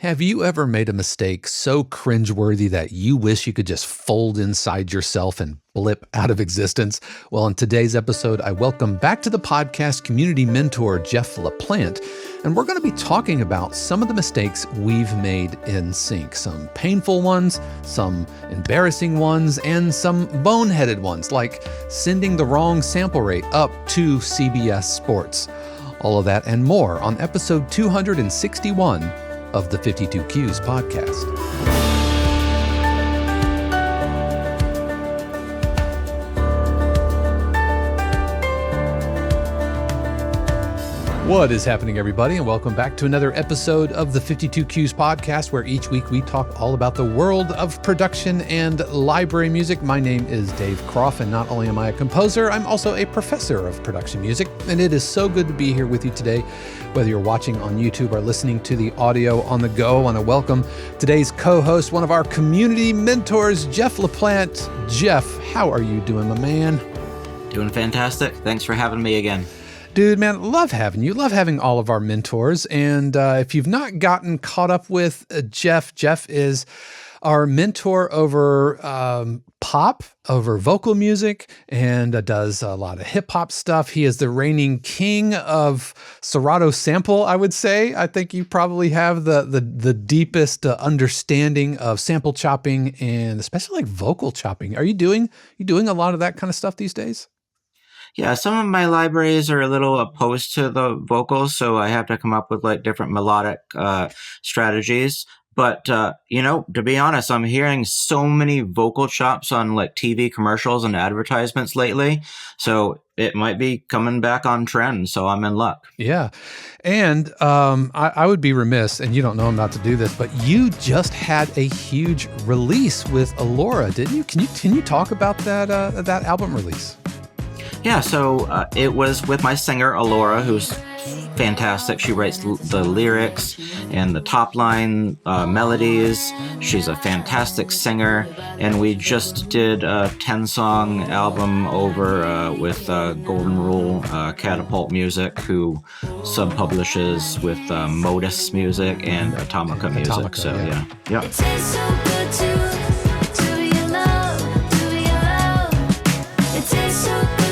Have you ever made a mistake so cringeworthy that you wish you could just fold inside yourself and blip out of existence? Well, in today's episode, I welcome back to the podcast community mentor, Jeff LaPlante, and we're going to be talking about some of the mistakes we've made in sync. Some painful ones, some embarrassing ones, and some boneheaded ones, like sending the wrong sample rate up to CBS Sports. All of that and more on episode 261 of the 52 Qs podcast. What is happening, everybody, and welcome back to another episode of the 52 Qs podcast, where each week we talk all about the world of production and library music. My name is Dave Croft, and not only am I a composer, I'm also a professor of production music, and it is so good to be here with you today. Whether you're watching on YouTube or listening to the audio on the go, I want to welcome today's co-host, one of our community mentors, Jeff LaPlante. Jeff, how are you doing, my man? Doing fantastic. Thanks for having me again. Dude, man, love having you. Love having all of our mentors. And if you've not gotten caught up with Jeff is our mentor over pop, over vocal music, and does a lot of hip hop stuff. He is the reigning king of Serato sample, I would say. I think you probably have the deepest understanding of sample chopping and especially like vocal chopping. Are you doing a lot of that kind of stuff these days? Yeah, some of my libraries are a little opposed to the vocals, so I have to come up with like different melodic strategies. But, to be honest, I'm hearing so many vocal chops on like TV commercials and advertisements lately. So it might be coming back on trend. So I'm in luck. Yeah. And I would be remiss, and you don't know I'm about to do this, but you just had a huge release with Alora, didn't you? Can you talk about that album release? Yeah, so it was with my singer, Alora, who's fantastic. She writes the lyrics and the top line melodies. She's a fantastic singer. And we just did a 10-song album over with Golden Rule Catapult Music, who sub-publishes with Modus Music and Atomica Music. So, yeah. It tastes so good to be alone, It tastes so good.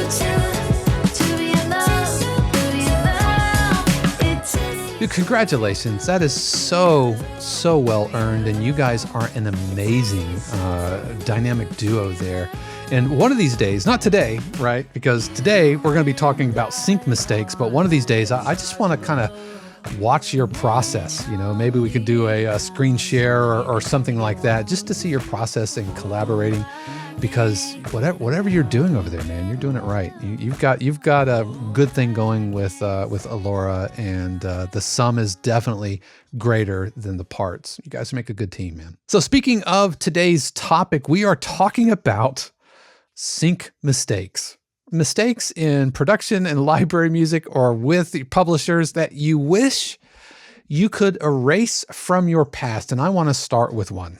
Dude, congratulations. That is so well earned, and you guys are an amazing dynamic duo there. And one of these days, not today, right? Because today we're going to be talking about sync mistakes, but one of these days I just want to kind of watch your process. Maybe we could do a screen share or something like that, just to see your process in collaborating. Because whatever you're doing over there, man, you're doing it right. You've got a good thing going with Alora, and the sum is definitely greater than the parts. You guys make a good team, man. So speaking of today's topic, we are talking about sync mistakes. Mistakes in production and library music, or with the publishers, that you wish you could erase from your past. And I want to start with one.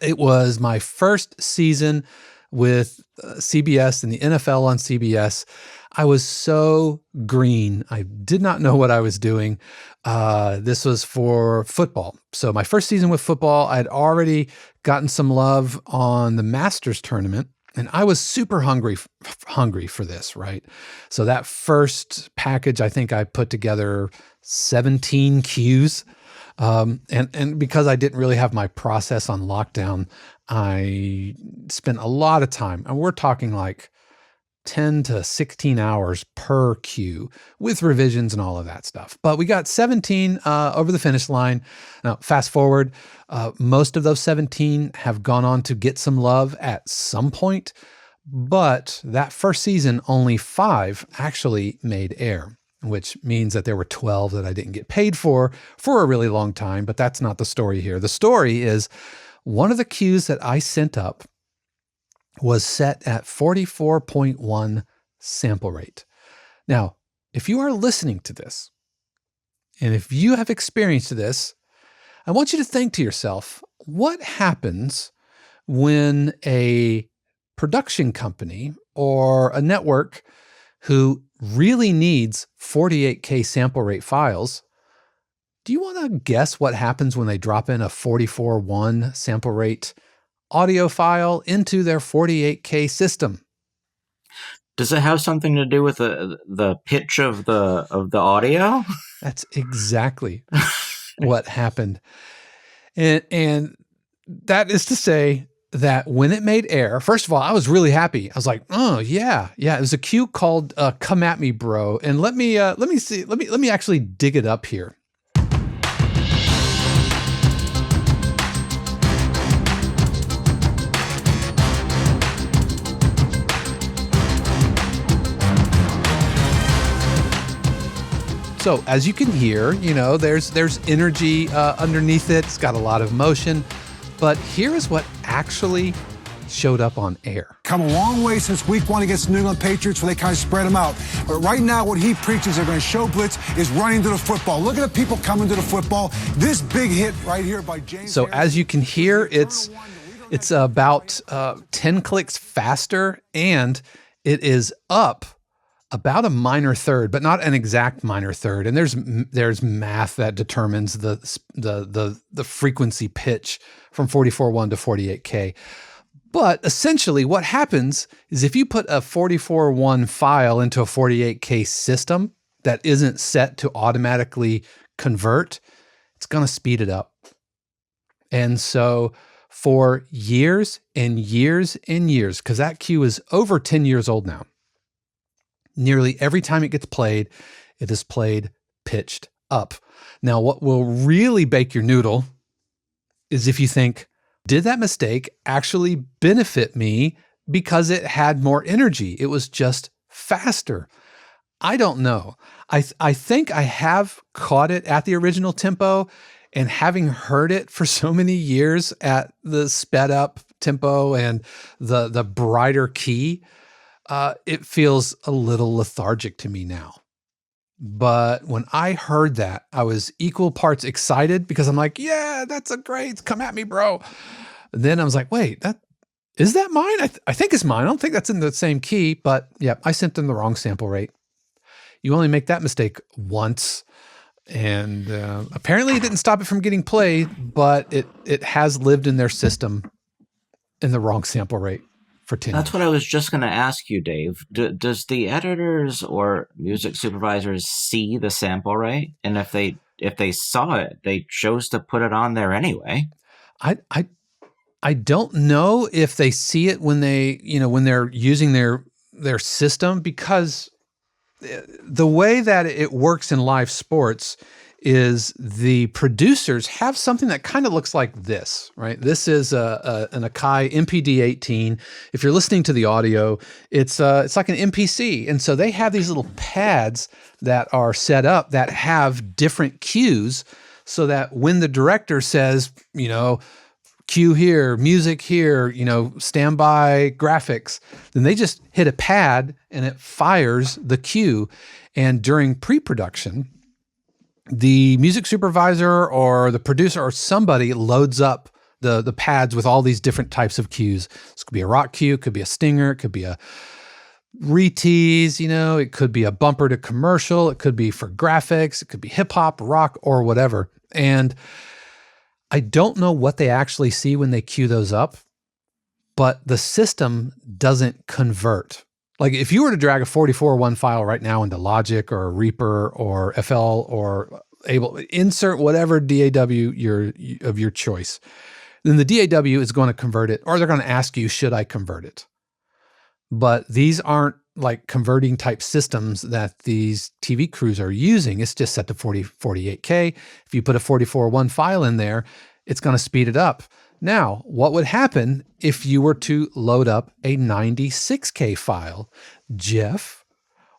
It was my first season with CBS and the NFL on CBS. I was so green. I did not know what I was doing. This was for football. So my first season with football, I'd already gotten some love on the Masters tournament, and I was super hungry for this, right? So that first package, I think I put together 17 cues. And because I didn't really have my process on lockdown, I spent a lot of time, and we're talking like 10 to 16 hours per cue with revisions and all of that stuff. But we got 17 over the finish line. Now, fast forward, most of those 17 have gone on to get some love at some point, but that first season, only 5 actually made air, which means that there were 12 that I didn't get paid for a really long time, but that's not the story here. The story is one of the cues that I sent up was set at 44.1 sample rate. Now, if you are listening to this, and if you have experienced this, I want you to think to yourself, what happens when a production company or a network who really needs 48K sample rate files Do you want to guess what happens when they drop in a 44.1 sample rate audio file into their 48K system? Does it have something to do with the pitch of the audio? That's exactly what happened. And that is to say that when it made air, first of all, I was really happy. I was like, oh yeah. It was a cue called "Come at Me, Bro." And let me actually dig it up here. So as you can hear, there's energy underneath it. It's got a lot of motion. But here is what actually showed up on air. Come a long way since week 1 against the New England Patriots where they kind of spread them out. But right now what he preaches they're going to show blitz is running to the football. Look at the people coming to the football. This big hit right here by James So Harris. as you can hear, it's about 10 clicks faster, and it is up about a minor third, but not an exact minor third. And there's math that determines the frequency pitch from 44.1 to 48K. But essentially what happens is if you put a 44.1 file into a 48K system that isn't set to automatically convert, it's going to speed it up. And so for years and years and years, because that cue is over 10 years old now, nearly every time it gets played, it is played pitched up. Now, what will really bake your noodle is if you think, did that mistake actually benefit me because it had more energy? It was just faster. I don't know. I think I have caught it at the original tempo, and having heard it for so many years at the sped up tempo and the brighter key, it feels a little lethargic to me now. But when I heard that, I was equal parts excited because I'm like, yeah, that's a great, come at me, bro. Then I was like, wait, is that mine? I think it's mine. I don't think that's in the same key, but yeah, I sent them the wrong sample rate. You only make that mistake once. And apparently it didn't stop it from getting played, but it has lived in their system in the wrong sample rate for 10 That's years. what I was just going to ask you, Dave. Does the editors or music supervisors see the sample rate? And if they saw it, they chose to put it on there anyway. I don't know if they see it when they're using their system, because the way that it works in live sports is the producers have something that kind of looks like this, right? This is an Akai MPD-18. If you're listening to the audio, it's like an MPC. And so they have these little pads that are set up that have different cues so that when the director says, cue here, music here, standby graphics, then they just hit a pad and it fires the cue. And during pre-production, the music supervisor or the producer or somebody loads up the pads with all these different types of cues. This could be a rock cue, it could be a stinger, it could be a re-tease, it could be a bumper to commercial, it could be for graphics, it could be hip hop, rock, or whatever. And I don't know what they actually see when they cue those up, but the system doesn't convert. Like if you were to drag a 44.1 file right now into Logic or Reaper or FL or insert whatever DAW of your choice, then the DAW is going to convert it, or they're going to ask you, should I convert it? But these aren't like converting type systems that these TV crews are using. It's just set to 48K. If you put a 44.1 file in there, it's going to speed it up. Now, what would happen if you were to load up a 96K file? Jeff,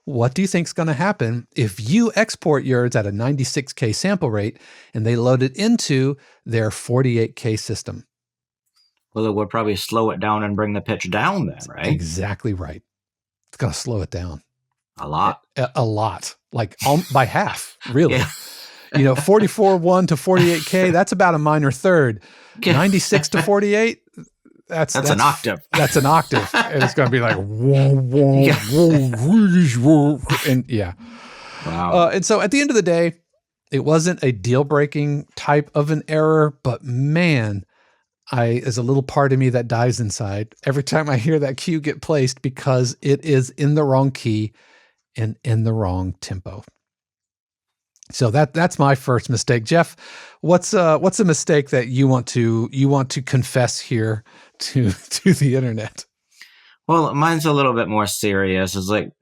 what do you think is going to happen if you export yours at a 96K sample rate and they load it into their 48K system? Well, it would probably slow it down and bring the pitch down then, right? Exactly right. It's going to slow it down. A lot. A lot. Like by half, really. Yeah. 44.1 to 48K, that's about a minor third. 96 to 48, that's an octave. That's an octave. And it's going to be like, whoa, whoa, Yeah. whoa, whoa. And yeah. Wow. And so at the end of the day, It wasn't a deal-breaking type of an error, but man, there's a little part of me that dies inside every time I hear that cue get placed because it is in the wrong key and in the wrong tempo. So that's my first mistake. Jeff, what's a mistake that you want to confess here to the internet? Well, mine's a little bit more serious. It's like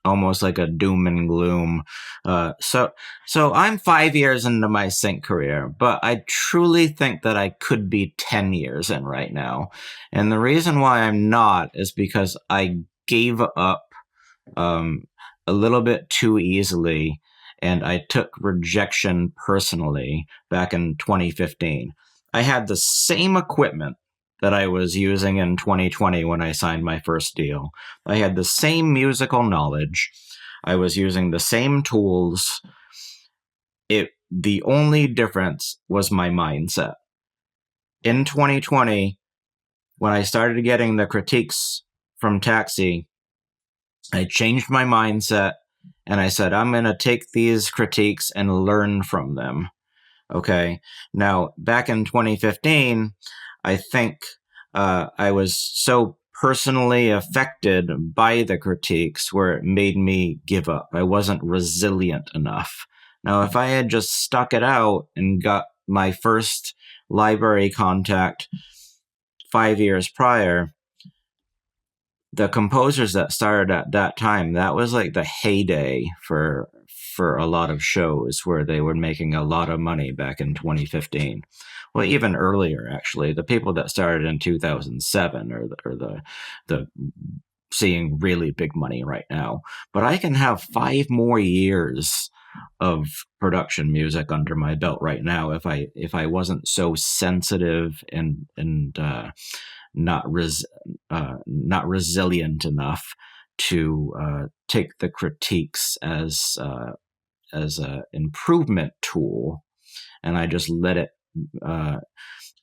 almost like a doom and gloom. So I'm 5 years into my sync career, but I truly think that I could be 10 years in right now. And the reason why I'm not is because I gave up a little bit too easily, and I took rejection personally back in 2015. I had the same equipment that I was using in 2020 when I signed my first deal. I had the same musical knowledge. I was using the same tools. The only difference was my mindset. In 2020, when I started getting the critiques from Taxi, I changed my mindset and I said, I'm going to take these critiques and learn from them. Okay. Now, back in 2015, I think I was so personally affected by the critiques where it made me give up. I wasn't resilient enough. Now, if I had just stuck it out and got my first library contact 5 years prior, the composers that started at that time, that was like the heyday for a lot of shows where they were making a lot of money back in 2015. Well, even earlier, actually, the people that started in 2007 are the seeing really big money right now. But I can have 5 more years of production music under my belt right now if I wasn't so sensitive and not resilient enough to take the critiques as a improvement tool, and I just let it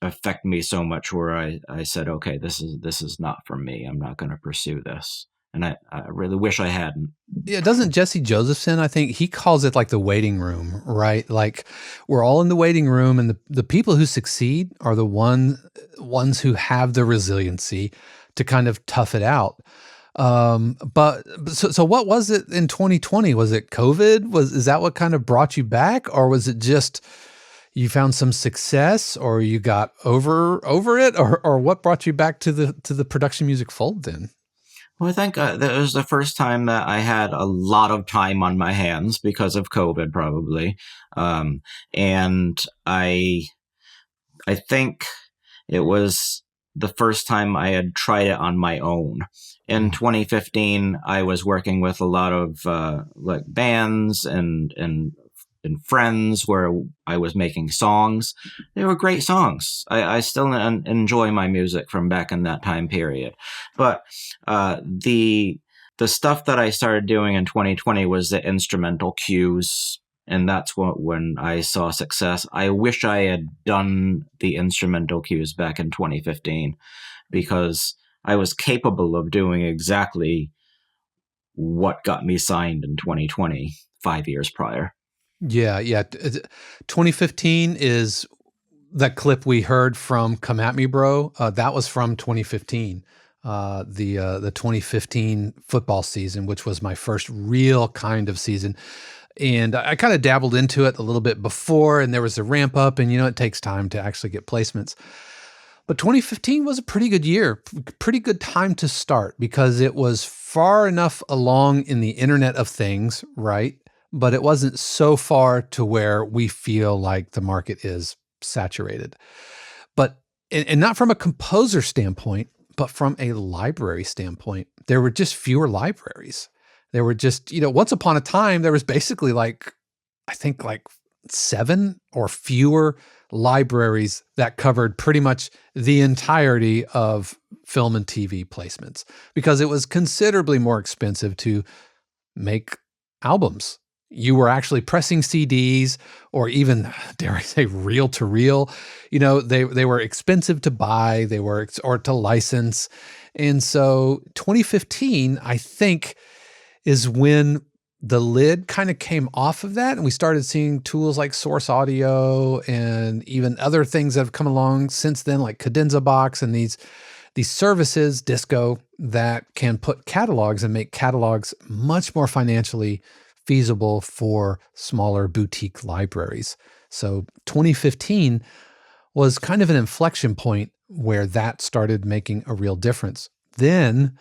affect me so much where I said, okay, this is not for me. I'm not going to pursue this. And I really wish I hadn't. Yeah, doesn't Jesse Josephson, I think he calls it like the waiting room, right? Like we're all in the waiting room, and the people who succeed are the ones who have the resiliency to kind of tough it out. But so what was it in 2020? Was it COVID? Is that what kind of brought you back, or was it just you found some success, or you got over it, or what brought you back to the production music fold then? Well, I think that was the first time that I had a lot of time on my hands because of COVID, probably. And I think it was the first time I had tried it on my own. In 2015, I was working with a lot of like bands and friends where I was making songs. They were great songs. I still enjoy my music from back in that time period. But the stuff that I started doing in 2020 was the instrumental cues. And that's when I saw success. I wish I had done the instrumental cues back in 2015 because I was capable of doing exactly what got me signed in 2020, 5 years prior. Yeah. 2015 is that clip we heard from "Come at Me, Bro." That was from 2015, the 2015 football season, which was my first real kind of season. And I kind of dabbled into it a little bit before, and there was a ramp up, and it takes time to actually get placements. But 2015 was a pretty good year, pretty good time to start because it was far enough along in the Internet of Things, right? But it wasn't so far to where we feel like the market is saturated. But, and not from a composer standpoint, but from a library standpoint, there were just fewer libraries. There were just, once upon a time, there was basically I think 7 or fewer libraries that covered pretty much the entirety of film and TV placements because it was considerably more expensive to make albums. You were actually pressing CDs or even, dare I say, reel to reel. They were expensive to buy, or to license. And so 2015, I think, is when the lid kind of came off of that, and we started seeing tools like Source Audio and even other things that have come along since then, like Cadenza Box and these services, Disco, that can put catalogs and make catalogs much more financially feasible for smaller boutique libraries. So 2015 was kind of an inflection point where that started making a real difference. Then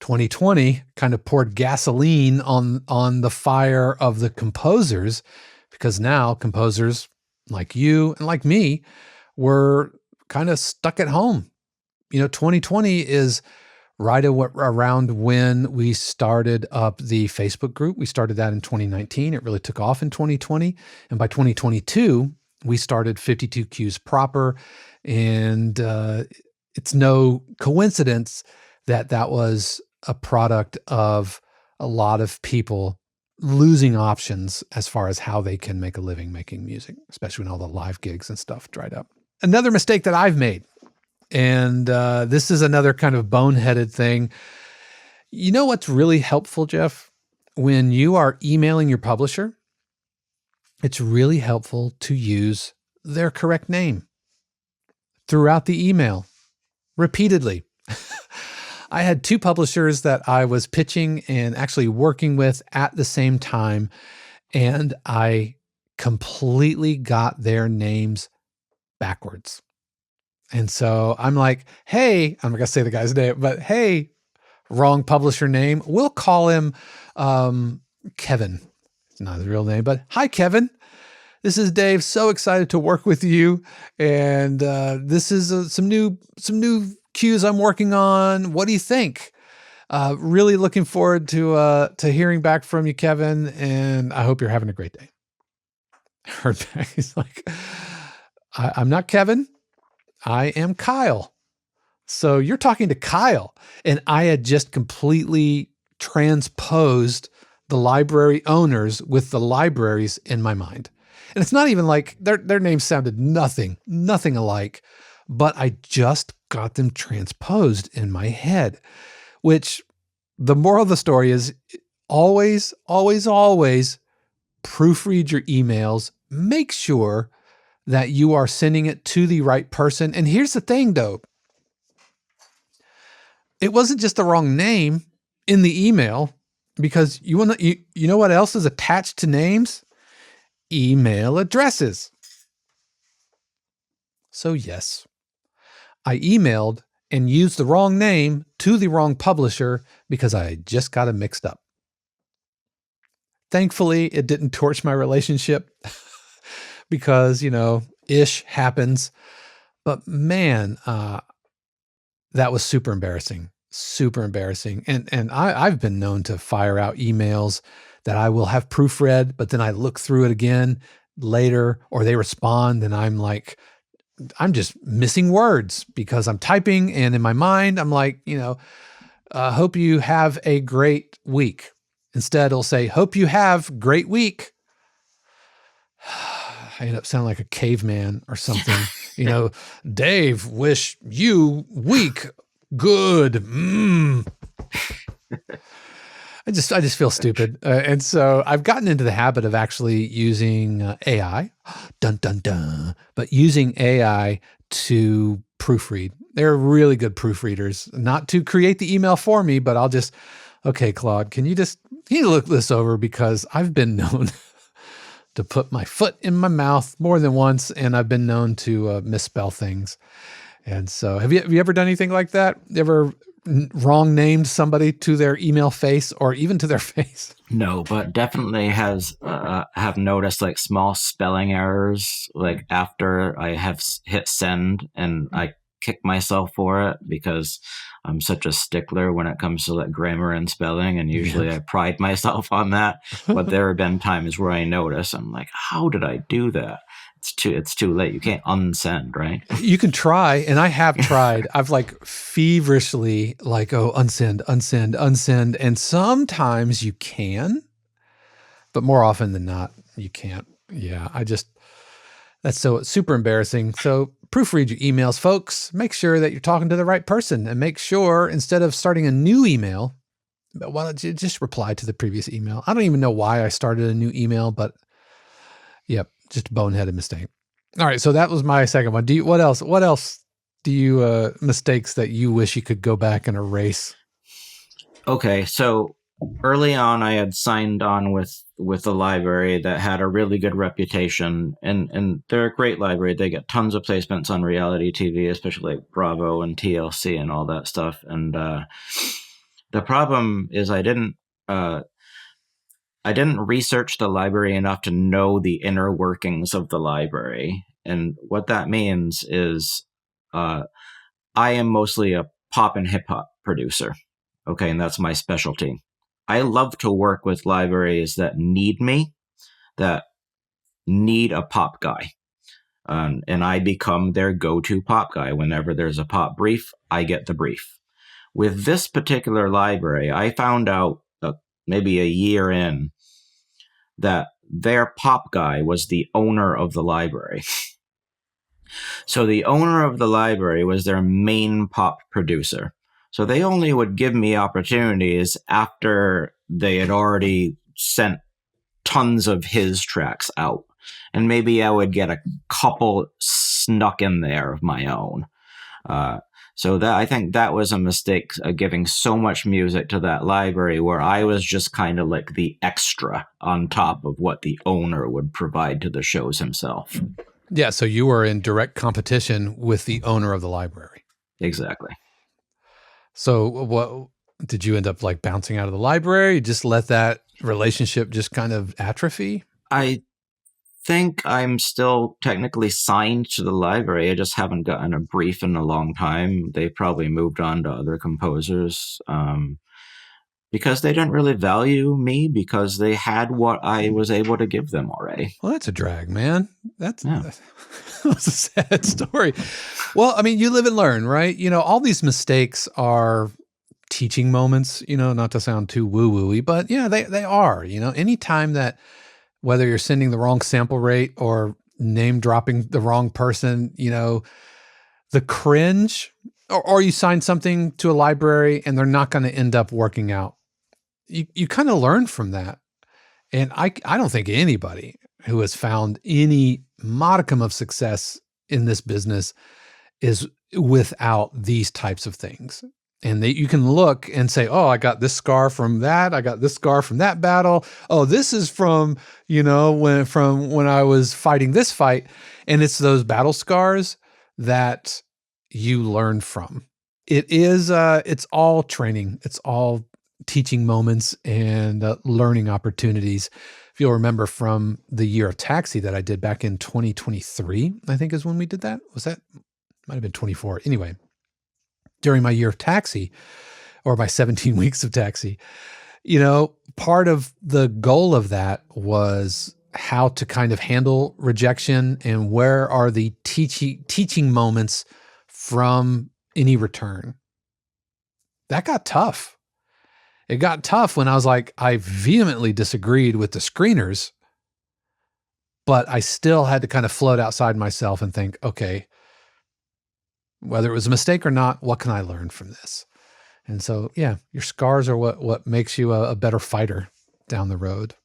2020 kind of poured gasoline on the fire of the composers, because now composers like you and like me were kind of stuck at home. 2020 is right around when we started up the Facebook group. We started that in 2019. It really took off in 2020. And by 2022, we started 52 Qs proper. And it's no coincidence that was a product of a lot of people losing options as far as how they can make a living making music, especially when all the live gigs and stuff dried up. Another mistake that I've made, and this is another kind of boneheaded thing. You know what's really helpful, Jeff? When you are emailing your publisher, it's really helpful to use their correct name throughout the email, repeatedly. I had 2 publishers that I was pitching and actually working with at the same time, and I completely got their names backwards. And so I'm like, hey, I'm not going to say the guy's name, but hey, wrong publisher name. We'll call him Kevin. It's not his real name, but hi, Kevin. This is Dave. So excited to work with you. And this is some new cues I'm working on. What do you think? Really looking forward to hearing back from you, Kevin. And I hope you're having a great day. I heard back. He's like, I'm not Kevin. I am Kyle. So you're talking to Kyle. And I had just completely transposed the library owners with the libraries in my mind. And it's not even like their names sounded nothing alike, but I just got them transposed in my head, which the moral of the story is always, always, always proofread your emails. Make sure that you are sending it to the right person. And here's the thing though, it wasn't just the wrong name in the email, because you know what else is attached to names? Email addresses. So yes, I emailed and used the wrong name to the wrong publisher because I just got it mixed up. Thankfully, it didn't torch my relationship because, ish happens. But man, that was super embarrassing. And I've been known to fire out emails that I will have proofread, but then I look through it again later, or they respond and I'm like, I'm just missing words because I'm typing, and in my mind, I'm like, hope you have a great week. Instead, it'll say, hope you have great week. I end up sounding like a caveman or something. Dave, wish you week good. I just feel stupid. And so I've gotten into the habit of actually using AI, dun, dun, dun, but using AI to proofread. They're really good proofreaders, not to create the email for me, but I'll just, okay, Claude, can you look this over, because I've been known to put my foot in my mouth more than once, and I've been known to misspell things. And so have you ever done anything like that? Ever wrong named somebody to their email face or even to their face? No, but definitely have noticed like small spelling errors, like after I have hit send, and I kick myself for it because I'm such a stickler when it comes to like grammar and spelling, and usually I pride myself on that. But there have been times where I notice, I'm like, how did I do that? It's too late. You can't unsend, right? You can try, and I have tried. I've like feverishly unsend. And sometimes you can, but more often than not, you can't. Yeah, it's super embarrassing. So proofread your emails, folks. Make sure that you're talking to the right person, and make sure instead of starting a new email, But why don't you just reply to the previous email? I don't even know why I started a new email, but yep, just a boneheaded mistake. All right, so that was my second one. What else do you mistakes that you wish you could go back and erase? Okay, so early on, I had signed on with a library that had a really good reputation, and they're a great library. They get tons of placements on reality TV, especially like Bravo and TLC and all that stuff. And the problem is, I didn't research the library enough to know the inner workings of the library. And what that means is, I am mostly a pop and hip hop producer. Okay, and that's my specialty. I love to work with libraries that need me, that need a pop guy. And I become their go-to pop guy. Whenever there's a pop brief, I get the brief. With this particular library, I found out maybe a year in that their pop guy was the owner of the library. So the owner of the library was their main pop producer. So they only would give me opportunities after they had already sent tons of his tracks out. And maybe I would get a couple snuck in there of my own. So that, I think that was a mistake, giving so much music to that library, where I was just kind of like the extra on top of what the owner would provide to the shows himself. Yeah, so you were in direct competition with the owner of the library. Exactly. So what did you end up like bouncing out of the library? You just let that relationship just kind of atrophy? I think I'm still technically signed to the library. I just haven't gotten a brief in a long time. They probably moved on to other composers because they didn't really value me, because they had what I was able to give them already. Well, that's a drag, man. That's Yeah. a sad story. Well, I mean, you live and learn, right? You know, all these mistakes are teaching moments, you know, not to sound too woo-woo-y, but yeah, they are, you know, anytime that, whether you're sending the wrong sample rate or name dropping the wrong person, you know, the cringe, or you sign something to a library and they're not going to end up working out. You kind of learn from that. And I don't think anybody who has found any modicum of success in this business is without these types of things. And you can look and say, oh, I got this scar from that. I got this scar from that battle. Oh, this is from, you know, when I was fighting this fight. And it's those battle scars that you learn from. It's all training. It's all teaching moments and learning opportunities. If you'll remember from the year of Taxi that I did back in 2023, I think is when we did that. Was that? Might have been 24. Anyway, during my year of Taxi, or my 17 weeks of Taxi, you know, part of the goal of that was how to kind of handle rejection and where are the teaching moments from any return. That got tough. It got tough when I was like, I vehemently disagreed with the screeners, but I still had to kind of float outside myself and think, okay, whether it was a mistake or not, what can I learn from this? And so, yeah, your scars are what makes you a better fighter down the road.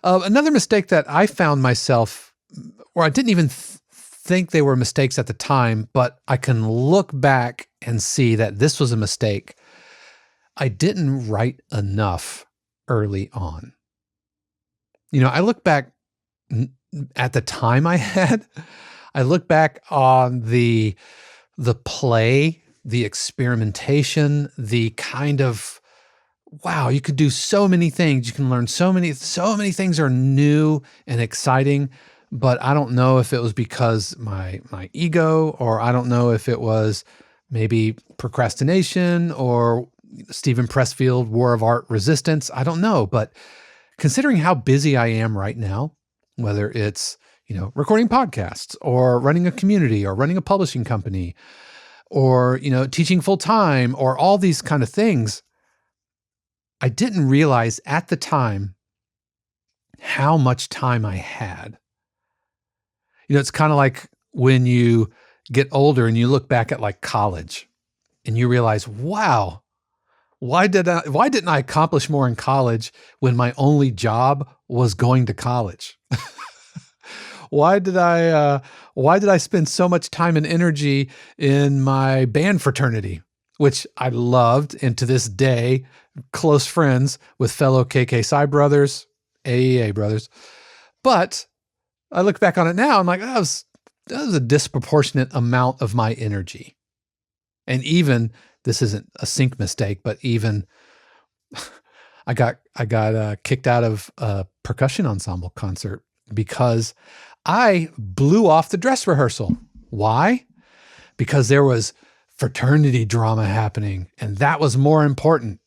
Another mistake that I found myself, or I didn't even think they were mistakes at the time, but I can look back and see that this was a mistake. I didn't write enough early on. You know, I look back at the time I look back on the play, the experimentation, the kind of, wow, you could do so many things. You can learn so many things are new and exciting, but I don't know if it was because my ego, or I don't know if it was maybe procrastination or Stephen Pressfield, War of Art Resistance. I don't know, but considering how busy I am right now, whether it's, you know, recording podcasts or running a community or running a publishing company or, you know, teaching full time or all these kind of things, I didn't realize at the time how much time I had. You know, it's kind of like when you get older and you look back at like college and you realize, wow, Why didn't I accomplish more in college when my only job was going to college? Why did I spend so much time and energy in my band fraternity, which I loved, and to this day, close friends with fellow KK Psi brothers, AEA brothers. But I look back on it now, I'm like, that was a disproportionate amount of my energy. And even, this isn't a sync mistake, but even I got kicked out of a percussion ensemble concert because I blew off the dress rehearsal. Why? Because there was fraternity drama happening, and that was more important.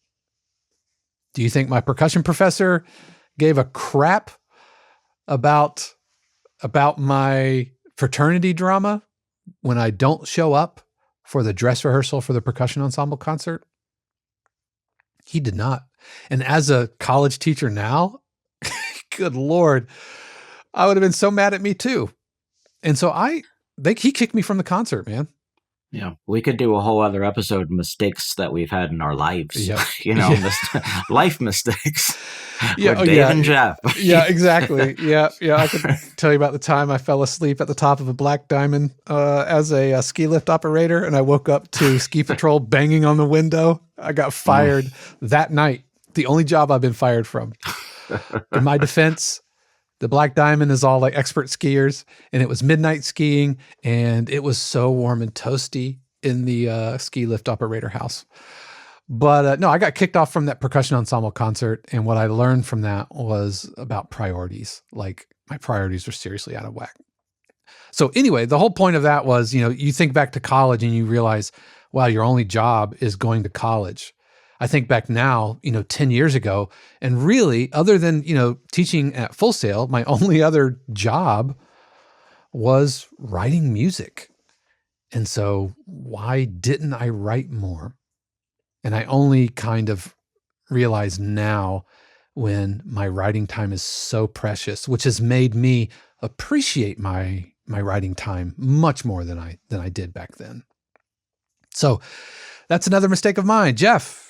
Do you think my percussion professor gave a crap about my fraternity drama when I don't show up for the dress rehearsal for the percussion ensemble concert? He did not. And as a college teacher now, good Lord, I would have been so mad at me too. And so he kicked me from the concert, man. Yeah, we could do a whole other episode of mistakes that we've had in our lives. Yep. Life mistakes. Yeah, with Dave and Jeff. Yeah, exactly. Yeah. I could tell you about the time I fell asleep at the top of a black diamond as a ski lift operator, and I woke up to ski patrol banging on the window. I got fired that night. The only job I've been fired from. In my defense, the Black Diamond is all like expert skiers, and it was midnight skiing, and it was so warm and toasty in the ski lift operator house. But no, I got kicked off from that percussion ensemble concert, and what I learned from that was about priorities. Like, my priorities were seriously out of whack. So anyway, the whole point of that was, you think back to college and you realize, wow, your only job is going to college. I think back now, 10 years ago, and really, other than, teaching at Full Sail, my only other job was writing music. And so why didn't I write more? And I only kind of realize now, when my writing time is so precious, which has made me appreciate my writing time much more than I did back then. So that's another mistake of mine. Jeff,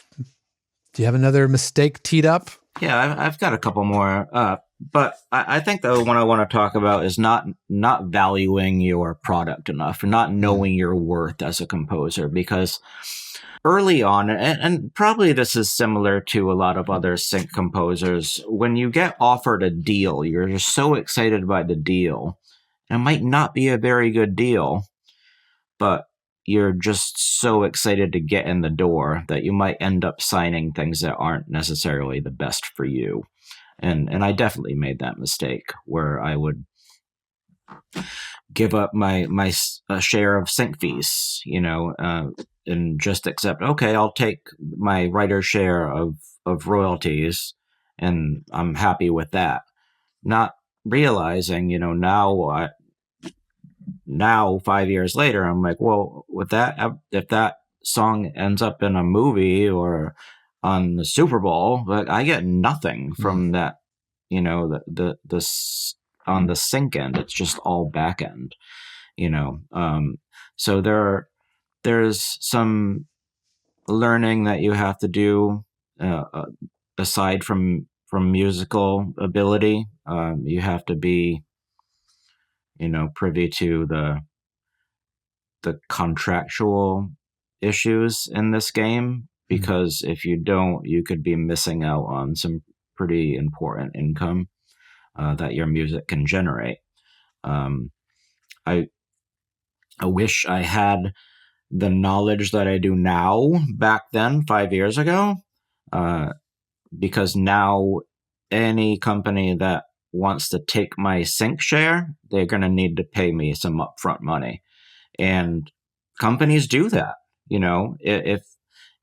do you have another mistake teed up? Yeah, I've got a couple more. But I think the one I want to talk about is not valuing your product enough, or not knowing your worth as a composer. Because early on, and probably this is similar to a lot of other sync composers, when you get offered a deal, you're just so excited by the deal. It might not be a very good deal, but you're just so excited to get in the door that you might end up signing things that aren't necessarily the best for you. And I definitely made that mistake where I would give up my share of sync fees, and just accept, okay, I'll take my writer's share of royalties, and I'm happy with that. Not realizing, now 5 years later, I'm like, well, with that, if that song ends up in a movie or on the Super Bowl, but I get nothing from that, the on the sync end. It's just all back end, so there's some learning that you have to do aside from musical ability. You have to be privy to the contractual issues in this game, because if you don't, you could be missing out on some pretty important income that your music can generate. I wish I had the knowledge that I do now back then, 5 years ago, because now any company that wants to take my sync share, they're going to need to pay me some upfront money. And companies do that.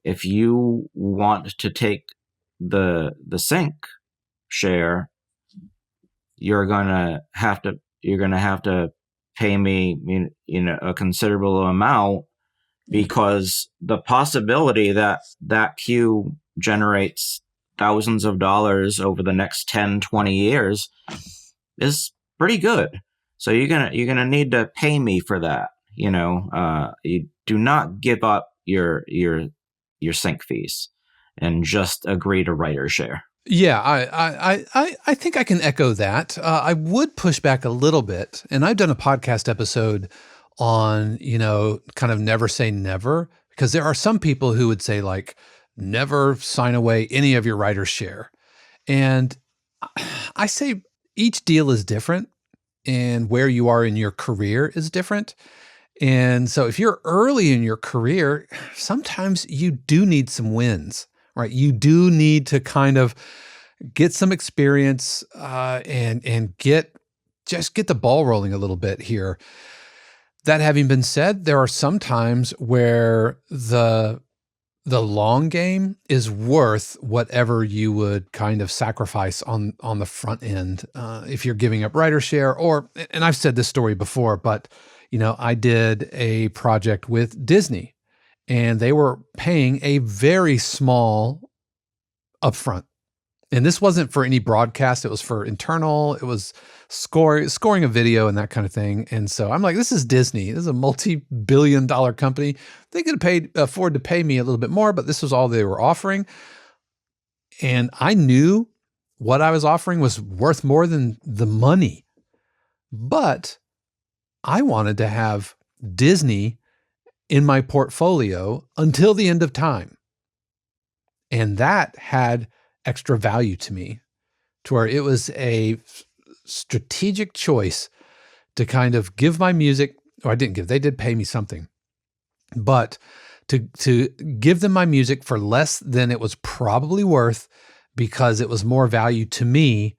If you want to take the sync share, you're going to have to pay me, a considerable amount, because the possibility that queue generates thousands of dollars over the next 10, 20 years is pretty good. So you're gonna need to pay me for that. You do not give up your sync fees. and just agree to writer share. Yeah, I think I can echo that. I would push back a little bit, and I've done a podcast episode on, kind of never say never, because there are some people who would say like, never sign away any of your writer's share. And I say each deal is different and where you are in your career is different. And so if you're early in your career, sometimes you do need some wins, right? You do need to kind of get some experience and get the ball rolling a little bit here. That having been said, there are some times where the long game is worth whatever you would kind of sacrifice on the front end. If you're giving up writer share, and I've said this story before, but I did a project with Disney and they were paying a very small upfront. And this wasn't for any broadcast. It was for internal. It was scoring a video and that kind of thing. And so I'm like, this is Disney. This is a multi-billion-dollar company. They could have afford to pay me a little bit more, but this was all they were offering. And I knew what I was offering was worth more than the money. But I wanted to have Disney in my portfolio until the end of time. And that had extra value to me, to where it was a strategic choice to kind of give my music, or I didn't give, they did pay me something, but to give them my music for less than it was probably worth, because it was more value to me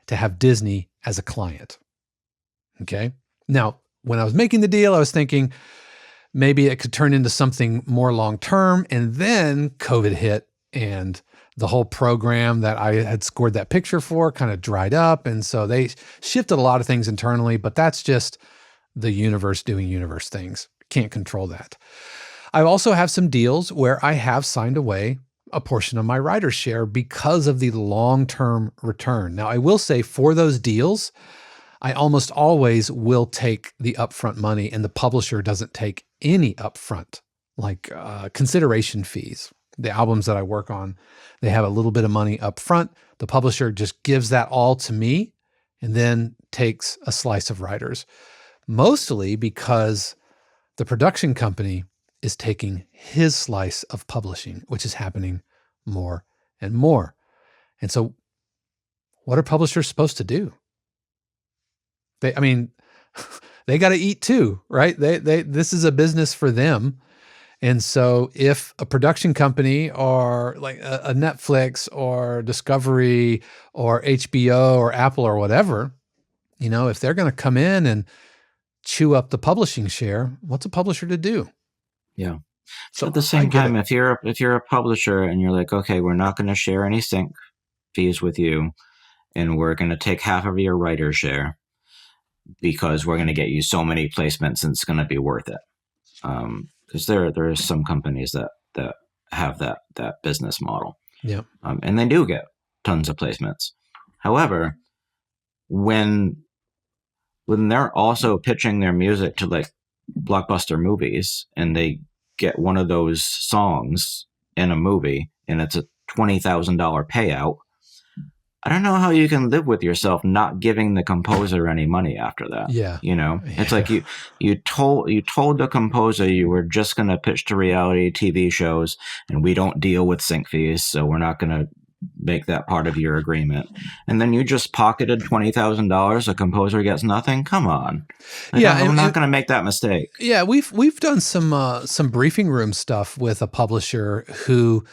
to have Disney as a client. Okay. Now, when I was making the deal, I was thinking maybe it could turn into something more long-term, and then COVID hit and the whole program that I had scored that picture for kind of dried up. And so they shifted a lot of things internally, but that's just the universe doing universe things. Can't control that. I also have some deals where I have signed away a portion of my writer's share because of the long-term return. Now, I will say for those deals, I almost always will take the upfront money, and the publisher doesn't take any upfront, like consideration fees. The albums that I work on, they have a little bit of money up front. The publisher just gives that all to me and then takes a slice of writers, mostly because the production company is taking his slice of publishing, which is happening more and more. And so what are publishers supposed to do? They got to eat too, right? This is a business for them. And so if a production company or like a Netflix or Discovery or HBO or Apple or whatever, if they're going to come in and chew up the publishing share, what's a publisher to do? Yeah. So at the same time, if you're a publisher and you're like, okay, we're not going to share any sync fees with you, and we're going to take half of your writer share because we're going to get you so many placements and it's going to be worth it. Because there are some companies that have that business model. Yeah. And they do get tons of placements. However, when they're also pitching their music to like blockbuster movies and they get one of those songs in a movie and it's a $20,000 payout, I don't know how you can live with yourself not giving the composer any money after that. Yeah. It's like you told the composer you were just going to pitch to reality TV shows and we don't deal with sync fees, so we're not going to make that part of your agreement. And then you just pocketed $20,000, a composer gets nothing? Come on. I'm not going to make that mistake. Yeah, we've done some briefing room stuff with a publisher who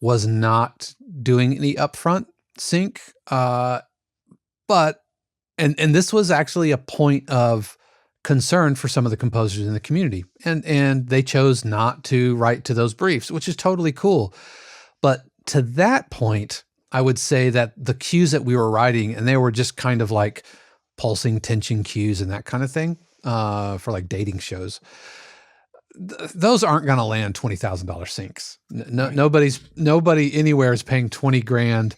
was not doing any upfront sync, but this was actually a point of concern for some of the composers in the community, and they chose not to write to those briefs, which is totally cool. But to that point, I would say that the cues that we were writing, and they were just kind of like pulsing tension cues and that kind of thing, for like dating shows. Those aren't going to land $20,000 syncs. Nobody anywhere is paying 20 grand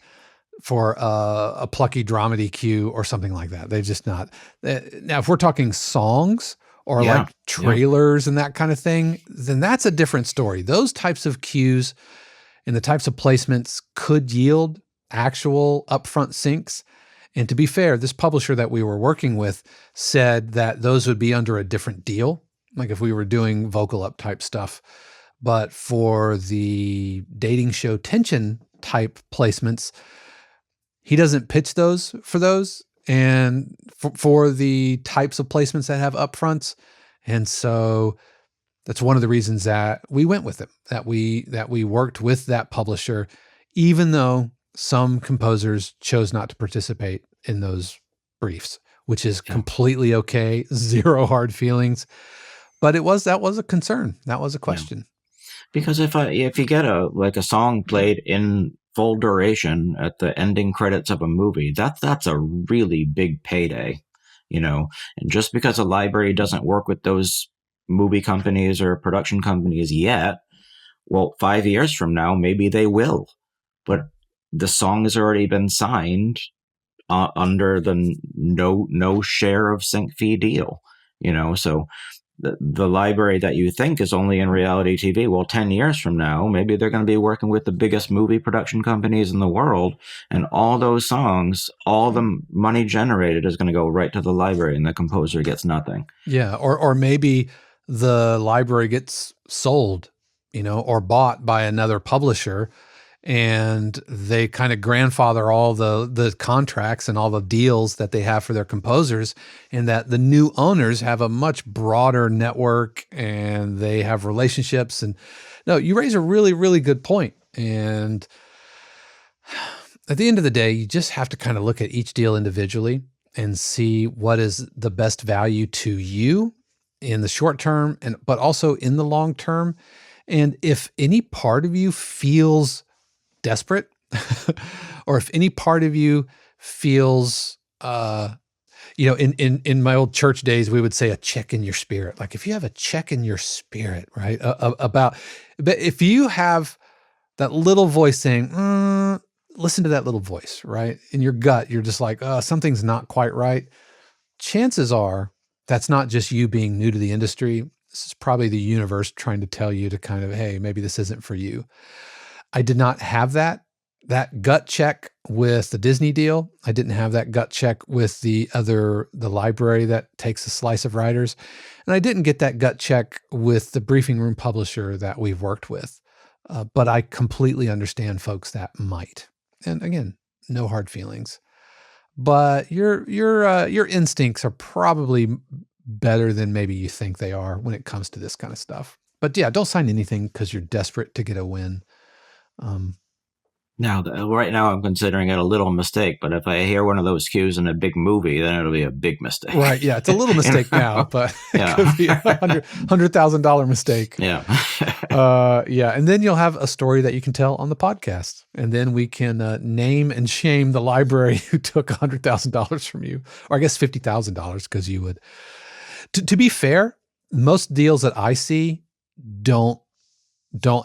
for a plucky dramedy cue or something like that. They're just not. Now, if we're talking songs or like trailers and that kind of thing, then that's a different story. Those types of cues and the types of placements could yield actual upfront syncs. And to be fair, this publisher that we were working with said that those would be under a different deal, like if we were doing vocal up type stuff. But for the dating show tension type placements, he doesn't pitch those for those and for the types of placements that have upfronts. And so that's one of the reasons that we went with it, that we worked with that publisher, even though some composers chose not to participate in those briefs, which is completely okay. Zero hard feelings. But that was a concern. That was a question. Because if you get a song played in full duration at the ending credits of a movie, that's a really big payday, And just because a library doesn't work with those movie companies or production companies yet, well, 5 years from now, maybe they will. But the song has already been signed under the no share of sync fee deal, So the library that you think is only in reality TV, well, 10 years from now, maybe they're going to be working with the biggest movie production companies in the world, and all those songs, all the money generated is going to go right to the library, and the composer gets nothing. Yeah, or maybe the library gets sold, or bought by another publisher, and they kind of grandfather all the contracts and all the deals that they have for their composers, and that the new owners have a much broader network and they have relationships. And no, you raise a really, really good point. And at the end of the day, you just have to kind of look at each deal individually and see what is the best value to you in the short term, but also in the long term. And if any part of you feels desperate, or if any part of you feels, in my old church days, we would say a check in your spirit. Like if you have a check in your spirit, right? But if you have that little voice saying, listen to that little voice, right? In your gut, you're just like, something's not quite right. Chances are that's not just you being new to the industry. This is probably the universe trying to tell you to kind of, hey, maybe this isn't for you. I did not have that gut check with the Disney deal. I didn't have that gut check with the library that takes a slice of writers. And I didn't get that gut check with the briefing room publisher that we've worked with. But I completely understand folks that might. And again, no hard feelings. But your instincts are probably better than maybe you think they are when it comes to this kind of stuff. But yeah, don't sign anything because you're desperate to get a win. Right now I'm considering it a little mistake, but if I hear one of those cues in a big movie, then it'll be a big mistake. Right. Yeah. It's a little mistake now, but it could be $100,000 mistake. Yeah. Yeah. And then you'll have a story that you can tell on the podcast. And then we can name and shame the library who took $100,000 from you, or I guess $50,000 because you would. To be fair, most deals that I see don't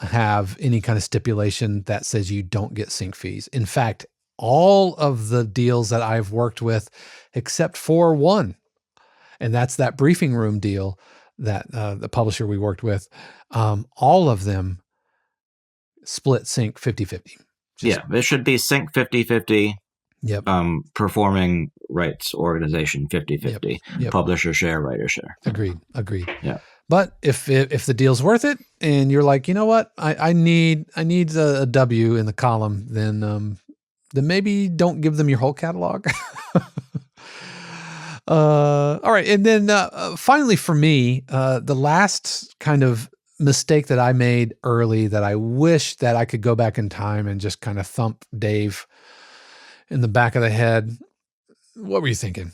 have any kind of stipulation that says you don't get sync fees. In fact, all of the deals that I've worked with, except for one, and that's that briefing room deal that the publisher we worked with, all of them split sync 50-50. Yeah, it should be sync 50-50. Yep. Performing rights organization 50-50. Yep. Publisher share, writer share. Agreed. Yeah. But if the deal's worth it, and you're like, you know what, I need a W in the column, then maybe don't give them your whole catalog. All right, and then finally for me, the last kind of mistake that I made early that I wish that I could go back in time and just kind of thump Dave in the back of the head. What were you thinking?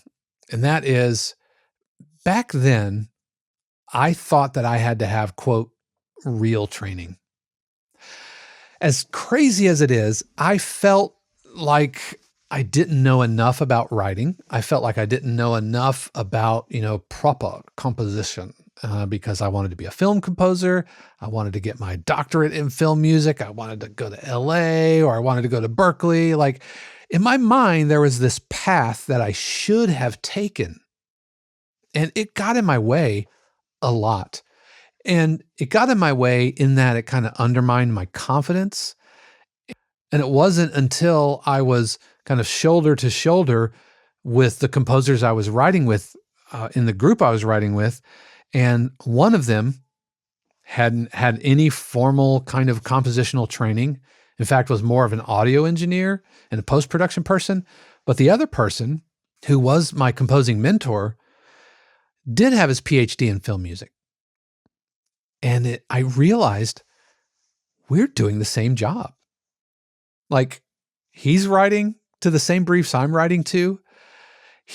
And that is, back then, I thought that I had to have, quote, real training. As crazy as it is, I felt like I didn't know enough about writing. I felt like I didn't know enough about, proper composition because I wanted to be a film composer. I wanted to get my doctorate in film music. I wanted to go to LA, or I wanted to go to Berkeley. Like, in my mind, there was this path that I should have taken, and it got in my way a lot. And it got in my way in that it kind of undermined my confidence. And it wasn't until I was kind of shoulder to shoulder with the composers I was writing with in the group I was writing with, and one of them hadn't had any formal kind of compositional training. In fact, was more of an audio engineer and a post-production person. But the other person, who was my composing mentor, did have his PhD in film music. And I realized we're doing the same job. Like, he's writing to the same briefs I'm writing to.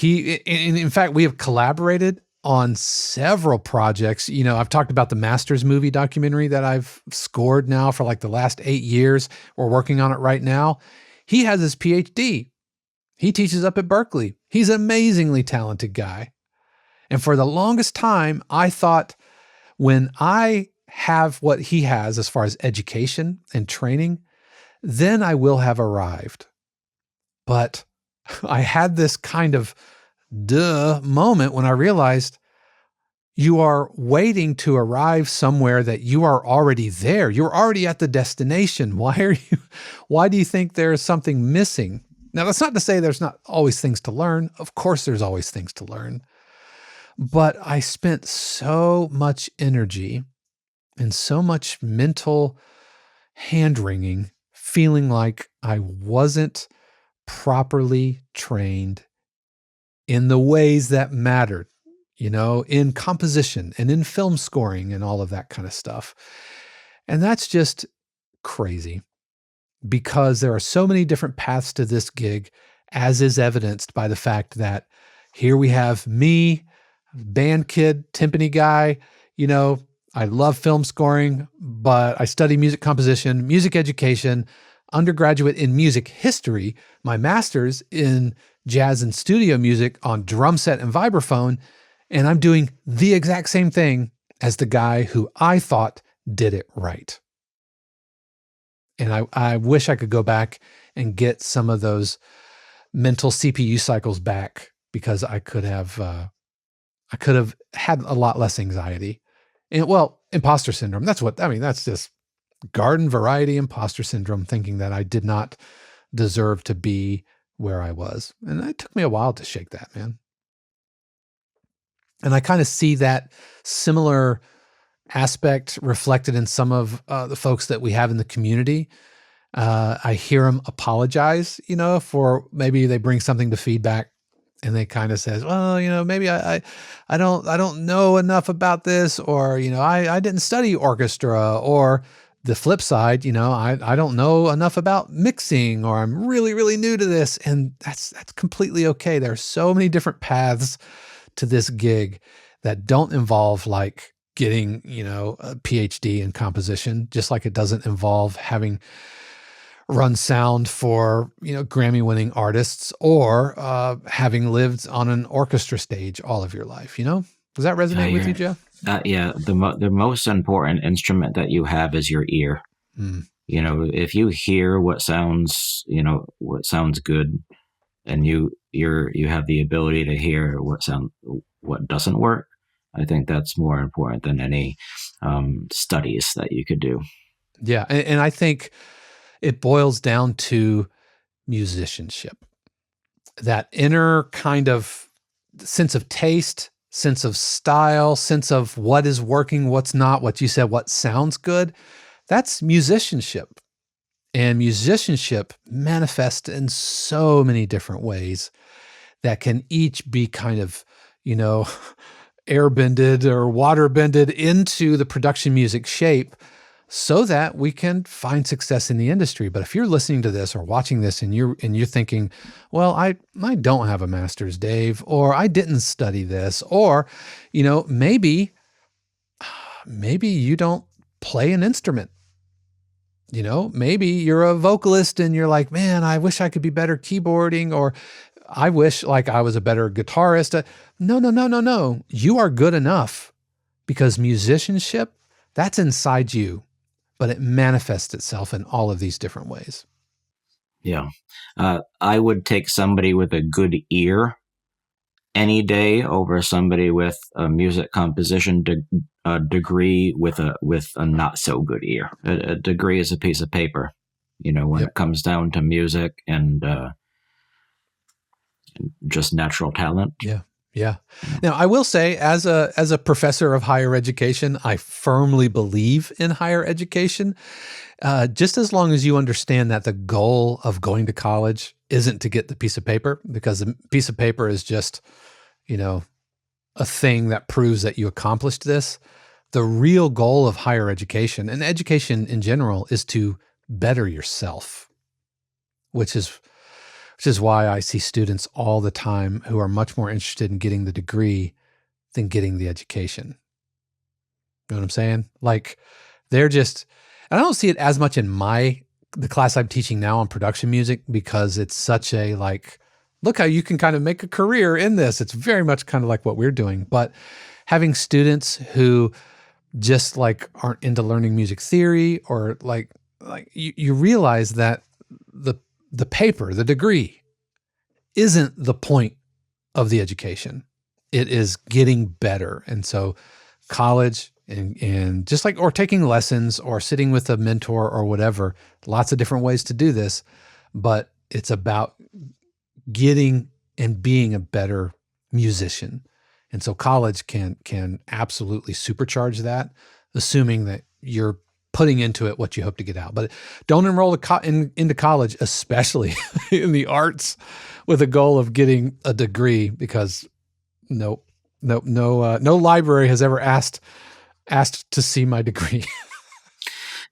In fact, we have collaborated on several projects. You know, I've talked about the Masters movie documentary that I've scored now for like the last 8 years. We're working on it right now. He has his PhD. He teaches up at Berkeley. He's an amazingly talented guy. And for the longest time, I thought, when I have what he has as far as education and training, then I will have arrived. But I had this kind of moment when I realized you are waiting to arrive somewhere that you are already there. You're already at the destination. Why do you think there's something missing? Now, that's not to say there's not always things to learn. Of course, there's always things to learn. But I spent so much energy and so much mental hand-wringing feeling like I wasn't properly trained in the ways that mattered, you know, in composition and in film scoring and all of that kind of stuff. And that's just crazy, because there are so many different paths to this gig, as is evidenced by the fact that here we have me, band kid, timpani guy. You know, I love film scoring, but I study music composition, music education, undergraduate in music history, my master's in jazz and studio music on drum set and vibraphone, and I'm doing the exact same thing as the guy who I thought did it right. And I wish I could go back and get some of those mental CPU cycles back, because I could have had a lot less anxiety. And well, imposter syndrome. That's just garden variety imposter syndrome, thinking that I did not deserve to be where I was. And it took me a while to shake that, man. And I kind of see that similar aspect reflected in some of the folks that we have in the community. I hear them apologize, you know, for maybe they bring something to feedback and they kind of says, well, you know, maybe I don't know enough about this, or, you know, I didn't study orchestra, or the flip side, you know, I don't know enough about mixing, or I'm really, really new to this. And that's completely okay. There are so many different paths to this gig that don't involve like getting, you know, a PhD in composition, just like it doesn't involve having run sound for, you know, Grammy-winning artists, or having lived on an orchestra stage all of your life, you know? Does that resonate with you, Jeff? Yeah, the most important instrument that you have is your ear. You know, if you hear what sounds good, and you have the ability to hear what doesn't work, I think that's more important than any studies that you could do. Yeah, and I think it boils down to musicianship. That inner kind of sense of taste, sense of style, sense of what is working, what's not, what you said, what sounds good. That's musicianship. And musicianship manifests in so many different ways that can each be kind of, you know, airbended or waterbended into the production music shape, so that we can find success in the industry. But if you're listening to this or watching this and you're thinking, well, I don't have a master's, Dave, or I didn't study this, or, you know, maybe you don't play an instrument. You know, maybe you're a vocalist and you're like, man, I wish I could be better keyboarding, or I wish like I was a better guitarist. No. You are good enough, because musicianship, that's inside you, but it manifests itself in all of these different ways. Yeah. I would take somebody with a good ear any day over somebody with a music composition degree with a not so good ear. A degree is a piece of paper. when Yep. it comes down to music and just natural talent. Yeah. Yeah. Now, I will say, as a professor of higher education, I firmly believe in higher education. Just as long as you understand that the goal of going to college isn't to get the piece of paper, because the piece of paper is just, a thing that proves that you accomplished this. The real goal of higher education and education in general is to better yourself, which is why I see students all the time who are much more interested in getting the degree than getting the education. You know what I'm saying? Like, they're just, and I don't see it as much in the class I'm teaching now on production music, because it's such a like, look how you can kind of make a career in this. It's very much kind of like what we're doing. But having students who just like aren't into learning music theory, or like you realize that the paper, the degree, isn't the point of the education. It is getting better. And so college and just like, or taking lessons or sitting with a mentor or whatever, lots of different ways to do this, but it's about getting and being a better musician. And so college can absolutely supercharge that, assuming that you're putting into it what you hope to get out. But don't enroll into college, especially in the arts, with a goal of getting a degree, because no library has ever asked to see my degree.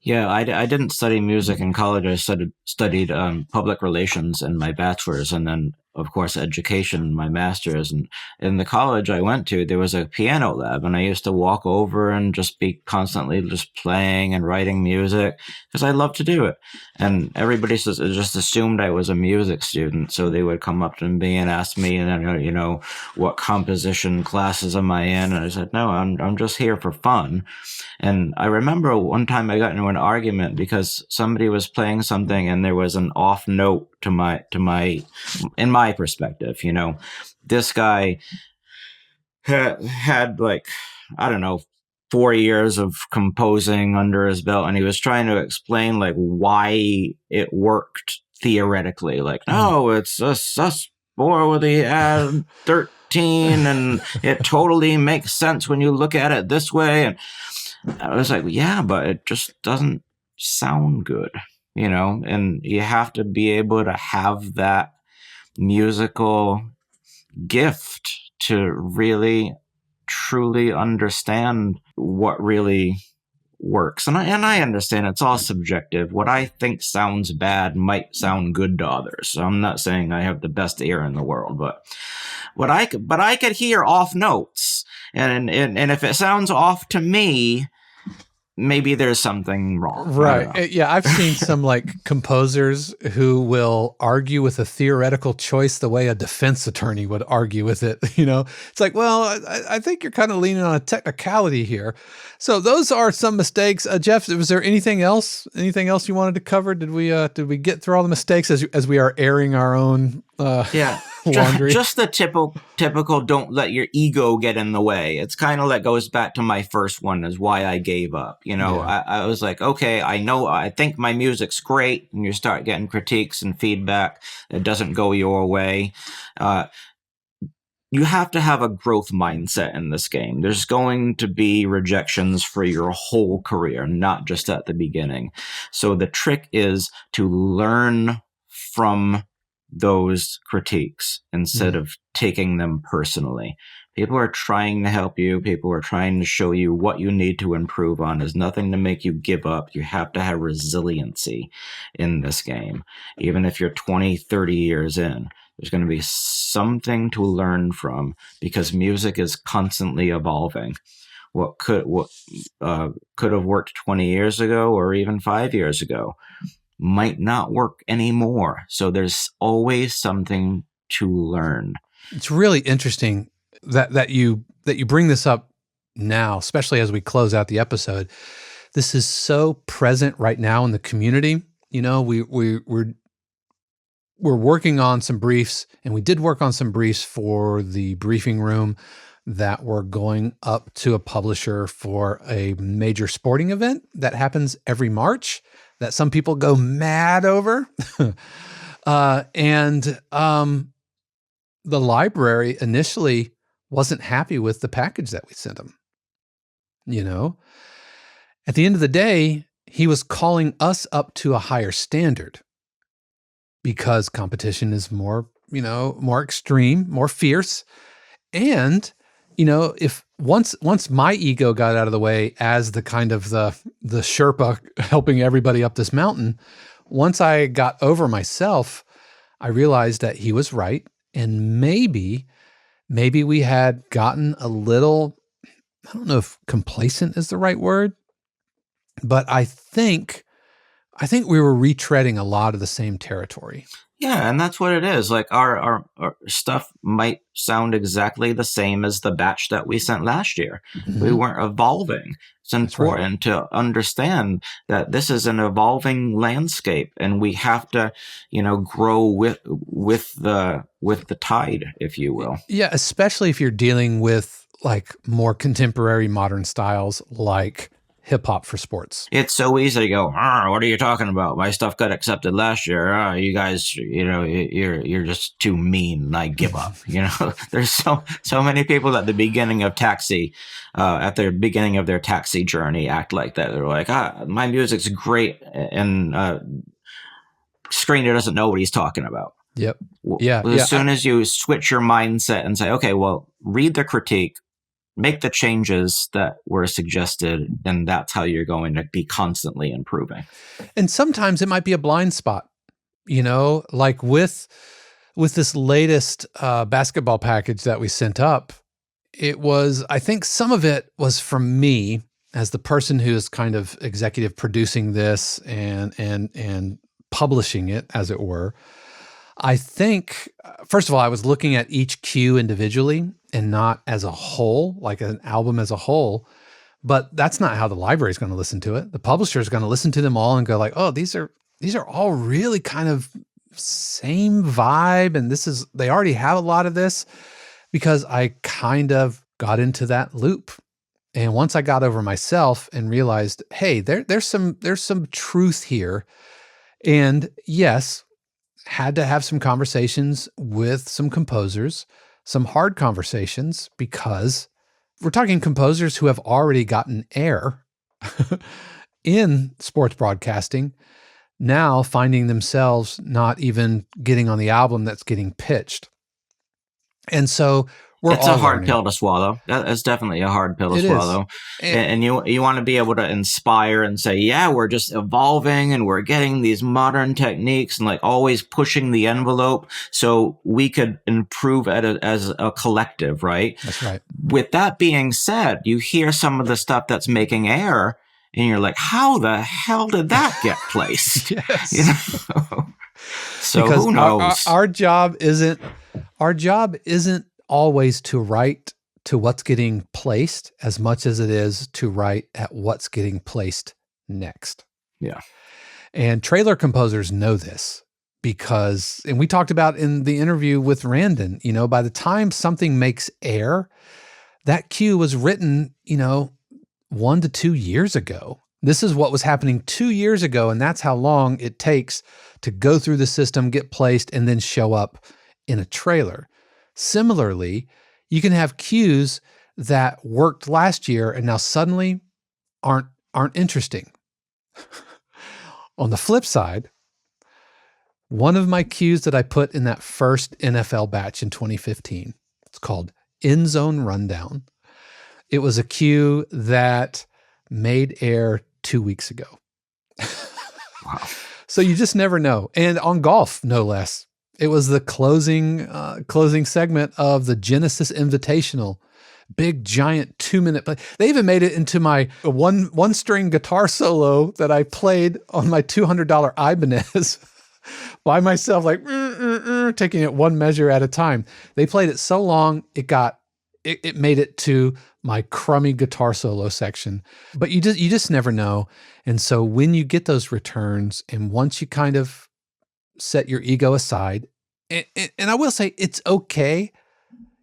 Yeah, I didn't study music in college. I studied public relations in my bachelor's, and then, of course, education in my master's. And in the college I went to, there was a piano lab, and I used to walk over and just be constantly just playing and writing music because I love to do it. And everybody just assumed I was a music student, so they would come up to me and ask me, and what composition classes am I in? And I said, no, I'm just here for fun. And I remember one time I got into an argument because somebody was playing something and there was an off note in my perspective. This guy had like, I don't know, 4 years of composing under his belt, and he was trying to explain like why it worked theoretically. Like, no, it's a sus4 with the add 13, and it totally makes sense when you look at it this way. And I was like, yeah, but it just doesn't sound good, and you have to be able to have that musical gift to really, truly understand what really works. And I understand it's all subjective. What I think sounds bad might sound good to others. So I'm not saying I have the best ear in the world, but I could hear off notes. And if it sounds off to me, maybe there's something wrong. Right. Yeah. I've seen some like composers who will argue with a theoretical choice the way a defense attorney would argue with it. It's like, well, I think you're kind of leaning on a technicality here. So those are some mistakes. Jeff, was there anything else you wanted to cover? Did we get through all the mistakes as we are airing our own laundry? Just the typical don't let your ego get in the way. It's kind of that goes back to my first one, is why I gave up. I was like, okay, I think my music's great, and you start getting critiques and feedback that doesn't go your way. You have to have a growth mindset in this game. There's going to be rejections for your whole career, not just at the beginning. So the trick is to learn from those critiques instead of taking them personally. People are trying to help you. People are trying to show you what you need to improve on. There's nothing to make you give up. You have to have resiliency in this game. Even if you're 20, 30 years in, there's going to be something to learn from, because music is constantly evolving. What could have worked 20 years ago or even 5 years ago might not work anymore. So there's always something to learn. It's really interesting that you bring this up now, especially as we close out the episode. This is so present right now in the community. We're working on some briefs, and we did work on some briefs for the briefing room that were going up to a publisher for a major sporting event that happens every March. that some people go mad over. And the library initially wasn't happy with the package that we sent him. At the end of the day, he was calling us up to a higher standard because competition is more, more extreme, more fierce. And, if once my ego got out of the way as the kind of the Sherpa helping everybody up this mountain, once I got over myself, I realized that he was right. And maybe we had gotten a little, I don't know if complacent is the right word, but I think we were retreading a lot of the same territory. Yeah, and that's what it is. Like our stuff might sound exactly the same as the batch that we sent last year. Mm-hmm. We weren't evolving. It's important to understand that this is an evolving landscape, and we have to, grow with the tide, if you will. Yeah, especially if you're dealing with like more contemporary modern styles like hip hop for sports. It's so easy to go, what are you talking about? My stuff got accepted last year. You guys, you're just too mean. And I give up. There's so many people at the beginning of Taxi, at the beginning of their Taxi journey act like that. They're like, my music's great. And Screener doesn't know what he's talking about. Yep. As soon as you switch your mindset and say, okay, well, read the critique, make the changes that were suggested, and that's how you're going to be constantly improving. And sometimes it might be a blind spot, like with this latest basketball package that we sent up. I think some of it was from me as the person who is kind of executive producing this and publishing it, as it were. I think, first of all, I was looking at each cue individually and not as a whole, like an album as a whole. But that's not how the library is going to listen to it. The publisher is going to listen to them all and go like, oh, these are all really kind of same vibe. And they already have a lot of this, because I kind of got into that loop. And once I got over myself and realized, hey, there's some truth here. And yes, had to have some conversations with some composers, some hard conversations, because we're talking composers who have already gotten air in sports broadcasting, now finding themselves not even getting on the album that's getting pitched. And so it's a hard pill to swallow. That's definitely a hard pill to swallow. And you want to be able to inspire and say, yeah, we're just evolving and we're getting these modern techniques and like always pushing the envelope so we could improve as a collective, right? That's right. With that being said, you hear some of the stuff that's making air and you're like, how the hell did that get placed? Yes. So because who knows? Our job isn't always to write to what's getting placed as much as it is to write at what's getting placed next. Yeah. And trailer composers know this and we talked about in the interview with Randon, by the time something makes air, that cue was written, 1 to 2 years ago. This is what was happening 2 years ago. And that's how long it takes to go through the system, get placed, and then show up in a trailer. Similarly, you can have cues that worked last year and now suddenly aren't interesting. On the flip side, one of my cues that I put in that first NFL batch in 2015, it's called End Zone Rundown. It was a cue that made air 2 weeks ago. Wow. So you just never know. And on golf, no less. It was the closing segment of the Genesis Invitational. Big, giant 2-minute play. They even made it into my one string guitar solo that I played on my $200 Ibanez by myself, like taking it one measure at a time. They played it so long, it made it to my crummy guitar solo section. But you just never know. And so when you get those returns, and once you kind of set your ego aside, and I will say it's okay.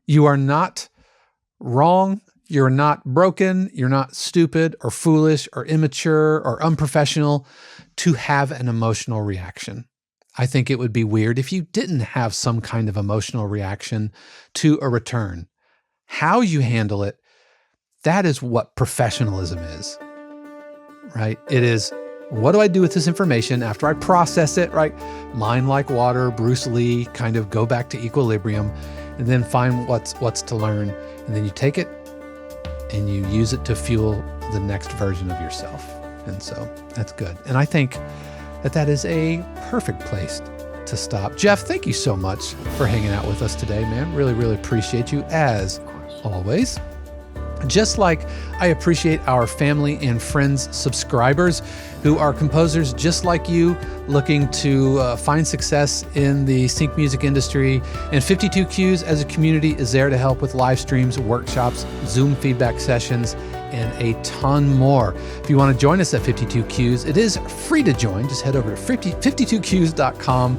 You are not wrong. You're not broken. You're not stupid or foolish or immature or unprofessional to have an emotional reaction. I think it would be weird if you didn't have some kind of emotional reaction to a return. How you handle it, that is what professionalism is, right? It is, what do I do with this information after I process it, right? Mind like water, Bruce Lee, kind of go back to equilibrium, and then find what's to learn. And then you take it and you use it to fuel the next version of yourself. And so that's good. And I think that is a perfect place to stop. Jeff, thank you so much for hanging out with us today, man. Really, really appreciate you as always. Just like I appreciate our family and friends, subscribers who are composers just like you, looking to find success in the sync music industry. And 52 Qs as a community is there to help with live streams, workshops, Zoom feedback sessions, and a ton more. If you want to join us at 52 Qs, it is free to join. Just head over to 52qs.com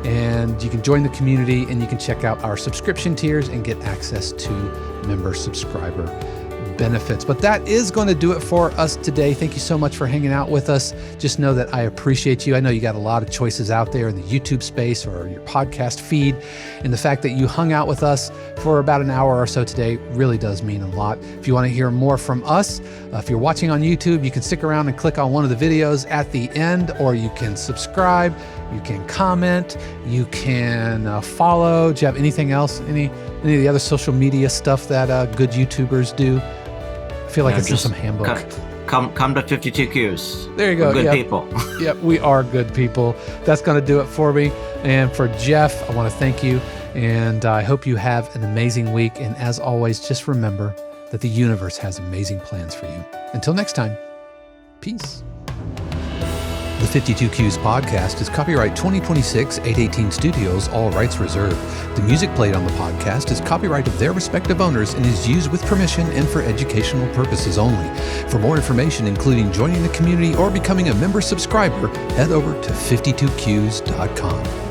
and you can join the community, and you can check out our subscription tiers and get access to member subscriber benefits. But that is going to do it for us today. Thank you so much for hanging out with us. Just know that I appreciate you. I know you got a lot of choices out there in the YouTube space or your podcast feed, and the fact that you hung out with us for about an hour or so today really does mean a lot. If you want to hear more from us, if you're watching on YouTube, you can stick around and click on one of the videos at the end, or you can subscribe, you can comment, you can follow. Do you have anything else? Any of the other social media stuff that good YouTubers do? I feel like it's in some handbook. Come to 52 Qs. There you go. We're good people. Yep, we are good people. That's going to do it for me. And for Jeff, I want to thank you. And I hope you have an amazing week. And as always, just remember that the universe has amazing plans for you. Until next time, peace. The 52 Qs podcast is copyright 2026 818 Studios, all rights reserved. The music played on the podcast is copyright of their respective owners and is used with permission and for educational purposes only. For more information, including joining the community or becoming a member subscriber, head over to 52qs.com.